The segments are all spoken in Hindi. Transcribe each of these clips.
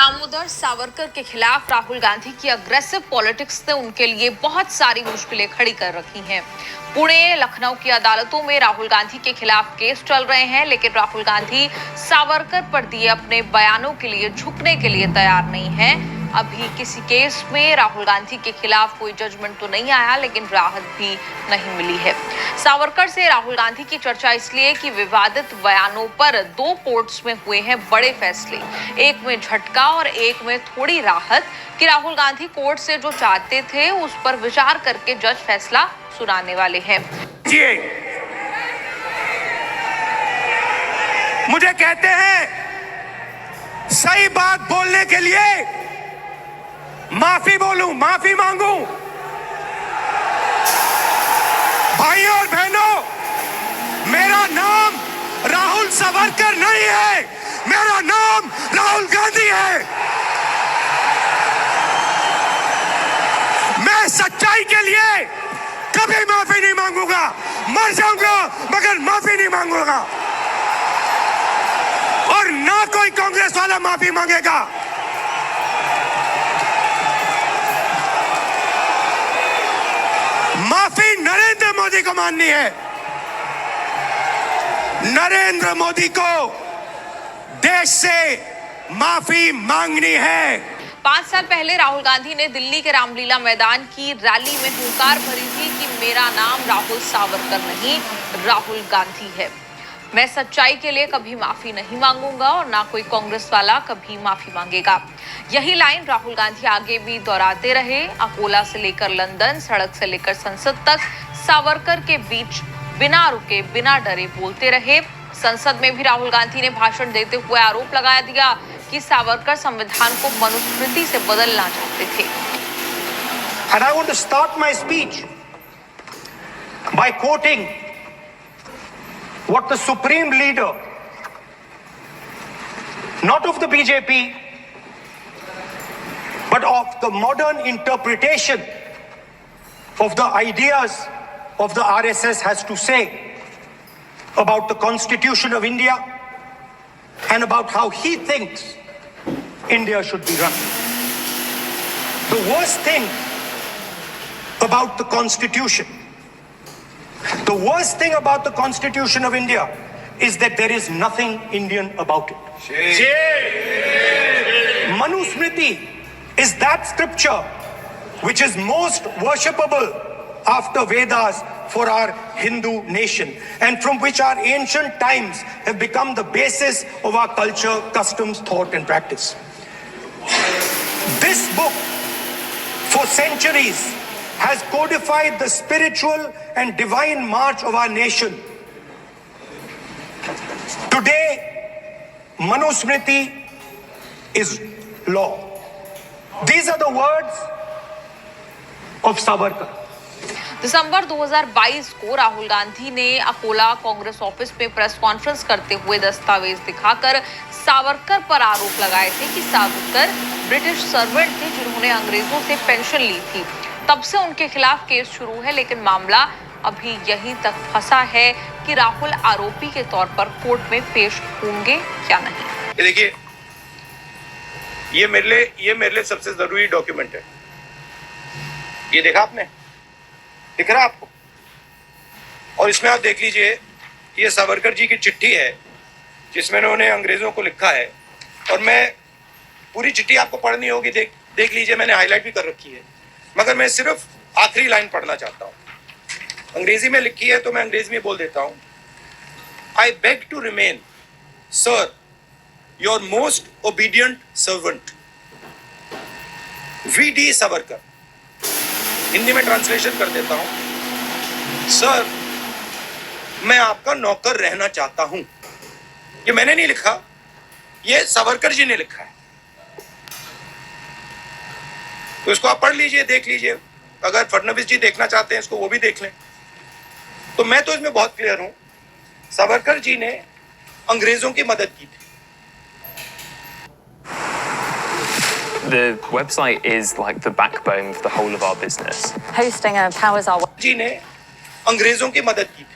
दामोदर सावरकर के खिलाफ राहुल गांधी की अग्रेसिव पॉलिटिक्स ने उनके लिए बहुत सारी मुश्किलें खड़ी कर रखी हैं। पुणे, लखनऊ की अदालतों में राहुल गांधी के खिलाफ केस चल रहे हैं, लेकिन राहुल गांधी सावरकर पर दिए अपने बयानों के लिए झुकने के लिए तैयार नहीं है। अभी किसी केस में राहुल गांधी के खिलाफ कोई जजमेंट तो नहीं आया, लेकिन राहत भी नहीं मिली है। सावरकर से राहुल गांधी की चर्चा इसलिए कि विवादित बयानों पर 2 कोर्ट्स में हुए हैं बड़े फैसले, एक में झटका और एक में थोड़ी राहत कि राहुल गांधी कोर्ट से जो चाहते थे उस पर विचार करके जज फैसला सुनाने वाले हैं। मुझे कहते हैं सही बात बोलने के लिए माफी बोलूं, माफी मांगूं। भाइयों और बहनों, मेरा नाम राहुल सावरकर नहीं है, मेरा नाम राहुल गांधी है। मैं सच्चाई के लिए कभी माफी नहीं मांगूंगा, मर जाऊंगा मगर माफी नहीं मांगूंगा, और ना कोई कांग्रेस वाला माफी मांगेगा। माफी नरेंद्र मोदी को माननी है। नरेंद्र मोदी को देश से माफी मांगनी है। 5 साल पहले राहुल गांधी ने दिल्ली के रामलीला मैदान की रैली में हुंकार भरी थी कि मेरा नाम राहुल सावरकर नहीं, राहुल गांधी है। मैं सच्चाई के लिए कभी माफी नहीं मांगूंगा और ना कोई कांग्रेस वाला कभी माफी मांगेगा। यही लाइन राहुल गांधी आगे भी दोहराते रहे। अकोला से लेकर लंदन, सड़क से लेकर संसद तक सावरकर के बीच बिना रुके, बिना डरे बोलते रहे। संसद में भी राहुल गांधी ने भाषण देते हुए आरोप लगा दिया कि सावरकर संविधान को मनुस्मृति से बदलना चाहते थे। And I want to start my speech by quoting what the supreme leader, not of the BJP, but of the modern interpretation of the ideas of the RSS has to say about the Constitution of India and about how he thinks India should be run. The worst thing about the Constitution, the worst thing about the Constitution of India is that there is nothing Indian about it. Manusmriti is that scripture which is most worshipable after Vedas for our Hindu nation, and from which our ancient times have become the basis of our culture, customs, thought and practice. This book for centuries has codified the spiritual and divine march of our nation. Today, Manusmriti is law. These are the words of Savarkar. दिसंबर 2022 को राहुल गांधी ने अकोला कांग्रेस ऑफिस में प्रेस कॉन्फ्रेंस करते हुए दस्तावेज दिखाकर सावरकर पर आरोप लगाए थे कि सावरकर ब्रिटिश सर्वेंट थे जिन्होंने अंग्रेजों से पेंशन ली थी। तब से उनके खिलाफ केस शुरू है, लेकिन मामला अभी यहीं तक फंसा है कि राहुल आरोपी के तौर पर कोर्ट में पेश होंगे या नहीं। देखिए, ये मेरे लिए सबसे जरूरी डॉक्यूमेंट है। ये देखा आपने, दिख रहा आपको? और इसमें आप देख लीजिए, ये सावरकर जी की चिट्ठी है जिसमें उन्होंने अंग्रेजों को लिखा है, और मैं पूरी चिट्ठी आपको पढ़नी होगी, देख लीजिए, मैंने हाईलाइट भी कर रखी है, मगर मैं सिर्फ आखिरी लाइन पढ़ना चाहता हूँ। अंग्रेजी में लिखी है तो मैं अंग्रेजी में बोल देता हूँ। I beg to remain sir your most obedient servant V D. Savarkar. Hindi में ट्रांसलेशन कर देता हूं। सर, मैं आपका नौकर रहना चाहता हूं। ये मैंने नहीं लिखा, ये सावरकर जी ने लिखा है। तो इसको आप पढ़ लीजिए, देख लीजिए। अगर फडणवीस जी देखना चाहते हैं इसको, वो भी देख लें। तो मैं तो इसमें बहुत क्लियर हूं, सावरकर जी ने अंग्रेजों की मदद की थी। The website is like the backbone of the whole of our business. Hosting powers our जी ने अंग्रेजों की मदद की थी।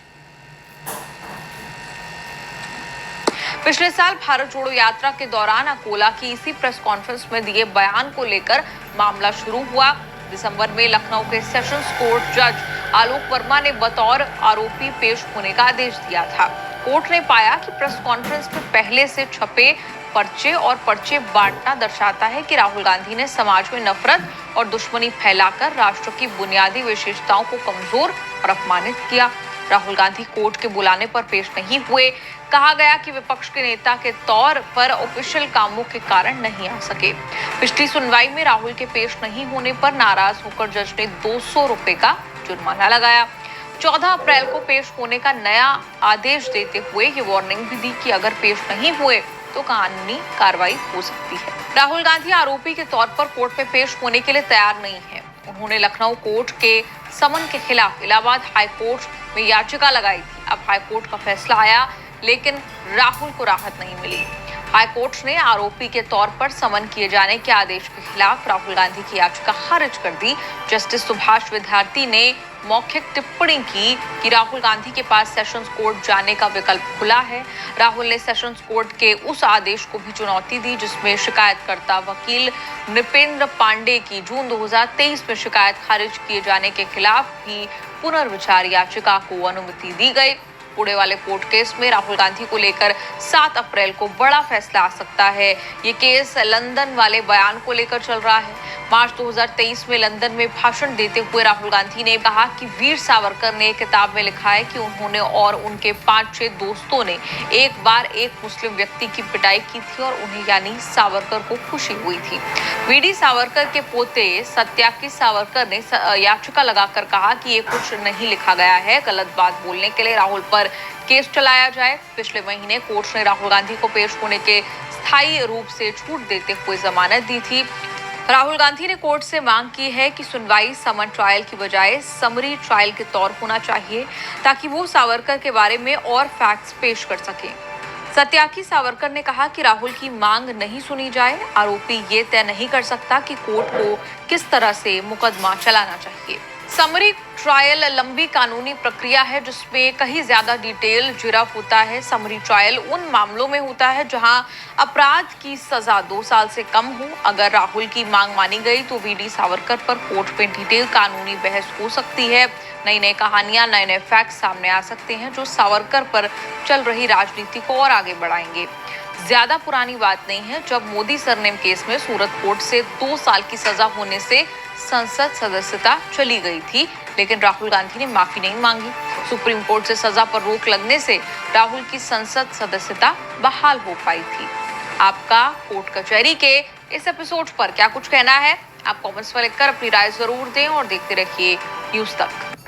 पिछले साल भारत जोड़ो यात्रा के दौरान अकोला की इसी प्रेस कॉन्फ्रेंस में दिए बयान को लेकर मामला शुरू हुआ। दिसंबर में लखनऊ के सेशंस कोर्ट जज आलोक वर्मा ने बतौर आरोपी पेश होने का आदेश दिया था। कोर्ट ने पाया कि प्रेस कॉन्फ्रेंस में पहले से छपे पर्चे और पर्चे बांटना दर्शाता है कि राहुल गांधी ने समाज में नफरत और दुश्मनी फैलाकर राष्ट्र की बुनियादी विशेषताओं को कमजोर और अपमानित किया। राहुल गांधी कोर्ट के बुलाने पर पेश नहीं हुए। कहा गया कि विपक्ष के नेता के तौर पर ऑफिशियल कामों के कारण नहीं आ सके। पिछली सुनवाई में राहुल के पेश नहीं होने पर नाराज होकर जज ने 200 रुपए का जुर्माना लगाया। 14 अप्रैल को पेश होने का नया आदेश देते हुए ये वार्निंग भी दी कि अगर पेश नहीं हुए तो कानूनी कार्रवाई हो सकती है। राहुल गांधी आरोपी के तौर पर कोर्ट में पेश होने के लिए तैयार नहीं है। उन्होंने लखनऊ कोर्ट के समन के खिलाफ इलाहाबाद हाई कोर्ट में याचिका लगाई थी। अब हाई कोर्ट का फैसला आया, लेकिन राहुल को राहत नहीं मिली। हाई कोर्ट ने आरोपी के तौर पर समन किए जाने के आदेश के खिलाफ राहुल गांधी की याचिका खारिज कर दी। जस्टिस सुभाष विद्यार्थी ने मौखिक टिप्पणी की कि राहुल गांधी के पास सेशंस कोर्ट जाने का विकल्प खुला है। राहुल ने सेशंस कोर्ट के उस आदेश को भी चुनौती दी जिसमें शिकायतकर्ता वकील नृपेंद्र पांडे की जून 2023 में शिकायत खारिज किए जाने के खिलाफ भी पुनर्विचार याचिका को अनुमति दी गई। पुणे वाले कोर्ट केस में राहुल गांधी को लेकर 7 अप्रैल को बड़ा फैसला आ सकता है। ये केस लंदन वाले बयान को लेकर चल रहा है। मार्च 2023 में लंदन में भाषण देते हुए राहुल गांधी ने कहा कि वीर सावरकर ने किताब में लिखा है कि उन्होंने और उनके 5-6 दोस्तों ने एक बार एक मुस्लिम व्यक्ति की पिटाई की थी और उन्हें यानी सावरकर को खुशी हुई थी। वीडी सावरकर के पोते सत्याकी सावरकर ने याचिका लगाकर कहा कि ये कुछ नहीं लिखा गया है। गलत बात बोलने के लिए राहुल पर केस चलाया जाए। पिछले महीने कोर्ट ने राहुल गांधी को पेश होने के स्थायी रूप से छूट देते हुए जमानत दी थी। राहुल गांधी ने कोर्ट से मांग की है कि सुनवाई समन ट्रायल की बजाय समरी ट्रायल के तौर होना चाहिए ताकि वो सावरकर के बारे में और फैक्ट्स पेश कर सकें। सत्याकी सावरकर ने कहा कि राहुल की मांग नहीं सुनी जाए। आरोपी ये तय नहीं कर सकता कि कोर्ट को किस तरह से मुकदमा चलाना चाहिए। समरी ट्रायल लंबी कानूनी प्रक्रिया है जिसमें कहीं ज्यादा डिटेल जुड़ा होता है। समरी ट्रायल उन मामलों में होता है जहां अपराध की सजा 2 साल से कम हो। अगर राहुल की मांग मानी गई तो वीडी सावरकर पर कोर्ट में डिटेल कानूनी बहस हो सकती है। नई कहानियां, नए फैक्ट्स सामने आ सकते हैं जो सावरकर पर चल रही राजनीति को और आगे बढ़ाएंगे। ज्यादा पुरानी बात नहीं है जब मोदी सरनेम केस में सूरत कोर्ट से 2 साल की सजा होने से संसद सदस्यता चली गई थी, लेकिन राहुल गांधी ने माफी नहीं मांगी। सुप्रीम कोर्ट से सजा पर रोक लगने से राहुल की संसद सदस्यता बहाल हो पाई थी। आपका कोर्ट कचहरी के इस एपिसोड पर क्या कुछ कहना है? आप कमेंट्स में लिखकर अपनी राय जरूर दें और देखते रहिए न्यूज़ तक।